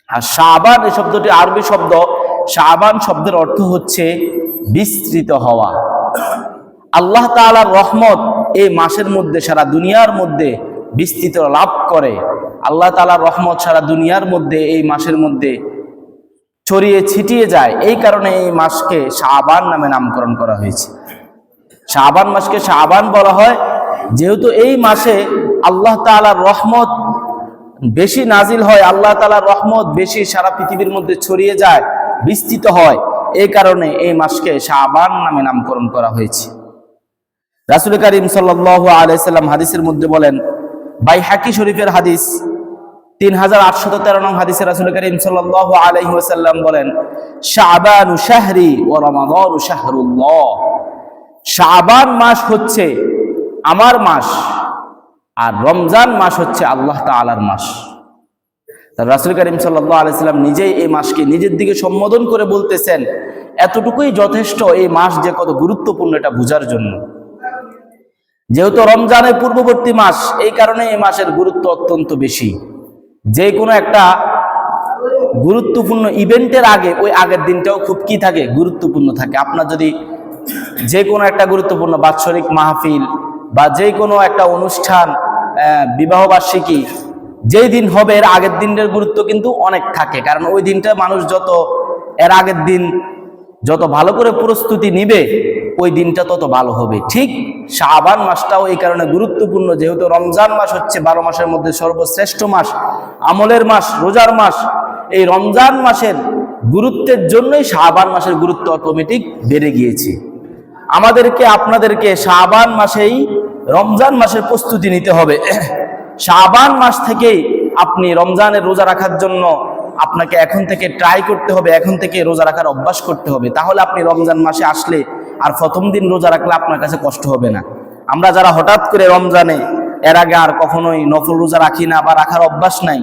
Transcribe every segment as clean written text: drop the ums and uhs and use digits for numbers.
আর শাবান এই শব্দটি আরবি শব্দ। শাবান শব্দের অর্থ হচ্ছে বিস্তৃত হওয়া। আল্লাহ তাআলার রহমত এই মাসের মধ্যে সারা দুনিয়ার মধ্যে বিস্তৃত লাভ করে। আল্লাহ তাআলার রহমত সারা দুনিয়ার মধ্যে এই মাসের মধ্যে ছড়িয়ে ছিটিয়ে যায়। এই কারণে এই মাসকে শাবান নামে নামকরণ করা হয়েছে। শাবান মাসকে শাবান বলা হয় যেহেতু এই মাসে আল্লাহ তাআলার রহমত বেশি নাজিল হয়, আল্লাহ তাআলার রহমত বেশি সারা পৃথিবীর মধ্যে ছড়িয়ে যায়, বিস্তৃত হয়। এই কারণে এই মাসকে শাবান নামে নামকরণ করা হয়েছে। রাসূল করিম সাল্লাল্লাহু আলাইহি সাল্লাম হাদিসের মধ্যে বলেন, বাইহাকি শরীফের হাদিস 3813 নং হাদিসে রাসূল করিম সাল্লাল্লাহু আলাইহি ওয়াসাল্লাম বলেন, শাবানু শাহরি ওয়া রমাদানু শাহরুল্লাহ। শাবান মাস হচ্ছে আমার মাস, আর রমজান মাস হচ্ছে আল্লাহ তাআলার মাস। রাসূল করিম সাল্লাল্লাহু আলাইহি সাল্লাম নিজেই এই মাসকে নিজের দিকে সম্বোধন করে বলতেছেন, এতটুকুই যথেষ্ট এই মাস যে কত গুরুত্বপূর্ণ এটা বোঝার জন্য। যেহেতু রমজানের পূর্ববর্তী মাস, এই কারণে এই মাসের গুরুত্ব অত্যন্ত বেশি। যে কোনো একটা গুরুত্বপূর্ণ ইভেন্টের আগে ওই আগের দিনটাও খুব কি থাকে, গুরুত্বপূর্ণ থাকে। আপনার যদি যে কোনো একটা গুরুত্বপূর্ণ বাৎসরিক মাহফিল বা যে কোনো একটা অনুষ্ঠান, বিবাহবার্ষিকী যেই দিন হবে এর আগের দিনের গুরুত্ব কিন্তু অনেক থাকে। কারণ ওই দিনটা মানুষ যত এর আগের দিন যত ভালো করে প্রস্তুতি নিবে ওই দিনটা তত ভালো হবে। ঠিক শাবান মাসটাও এই কারণে গুরুত্বপূর্ণ, যেহেতু রমজান মাস হচ্ছে 12 মাসের মধ্যে সর্বশ্রেষ্ঠ মাস, আমলের মাস, রোজার মাস। এই রমজান মাসের গুরুত্বের জন্যই শাবান মাসের গুরুত্ব অটোমেটিক বেড়ে গিয়েছে। আমাদেরকে আপনাদেরকে শাবান মাসেই রমজান মাসের প্রস্তুতি নিতে হবে। শাবান মাস থেকেই আপনি রমজানের রোজা রাখার জন্য আপনাকে এখন থেকে ট্রাই করতে হবে, এখন থেকে রোজা রাখার অভ্যাস করতে হবে। তাহলে আপনি রমজান মাসে আসলে আর প্রথম দিন রোজা রাখলে আপনার কাছে কষ্ট হবে না। আমরা যারা হঠাৎ করে রমজানে এর আগে আর কখনোই নফল রোজা রাখি না বা রাখার অভ্যাস নাই,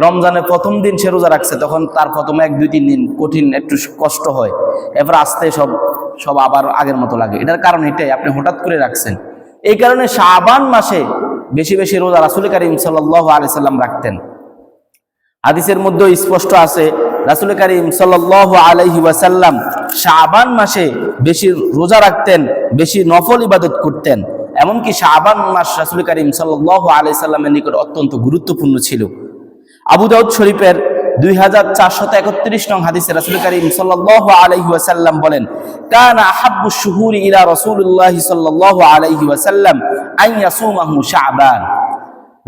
রমজানের প্রথম দিন সে রোজা রাখছে, তখন তার প্রথম 1-2-3 দিন কঠিন একটু কষ্ট হয়, এরপর আস্তে সব আবার আগের মতো লাগে। এটার কারণ এটাই, আপনি হঠাৎ করে রাখছেন। এই কারণে শাবান মাসে বেশি বেশি রোজা রাসূল করিম সাল্লাল্লাহু আলাইহি সাল্লাম রাখতেন। হাদিসের মধ্যে স্পষ্ট আছে, রাসূল করিম সাল্লাল্লাহু আলাইহি ওয়াসাল্লাম শাবান মাসে বেশি রোজা রাখতেন, বেশি নফল ইবাদত করতেন। এমনকি শাবান মাস রাসূল করিম সাল্লাল্লাহু আলাইহি সাল্লামের নিকট অত্যন্ত গুরুত্বপূর্ণ ছিল। আবু দাউদ শরীফের 2431 নং হাদিসে রাসূল করিম সাল্লাল্লাহু আলাইহি ওয়াসাল্লাম বলেন, কানা আহাব্বুশ শুহুরি ইলা রাসূলিল্লাহ সাল্লাল্লাহু আলাইহি ওয়াসাল্লাম আন ইয়াসুমাহু শাবান।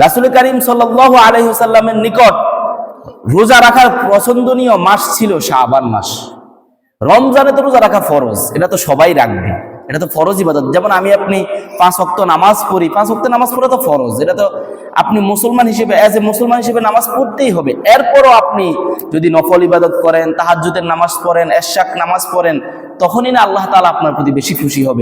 রাসূল করিম সাল্লাল্লাহু আলাইহি ওয়াসাল্লামের নিকট রোজা রাখার পছন্দনীয় মাস ছিল শাবান মাস। রমজানে তো রোজা রাখা ফরজ, এটা তো সবাই রাখবে, এটা তো ফরজ ইবাদত। যেমন আমি আপনি 5 ওয়াক্ত নামাজ পড়ি, 5 ওয়াক্ত নামাজ পড়া তো ফরজ, এটা তো আপনি মুসলমান হিসেবে মুসলমান হিসেবে নামাজ পড়তেই হবে। এরপরও আপনি যদি নফল ইবাদত করেন, তাহাজ্জুদের নামাজ পড়েন, এশাক নামাজ পড়েন, তখনই না আল্লাহ তাআলা আপনার প্রতি বেশি খুশি হবে।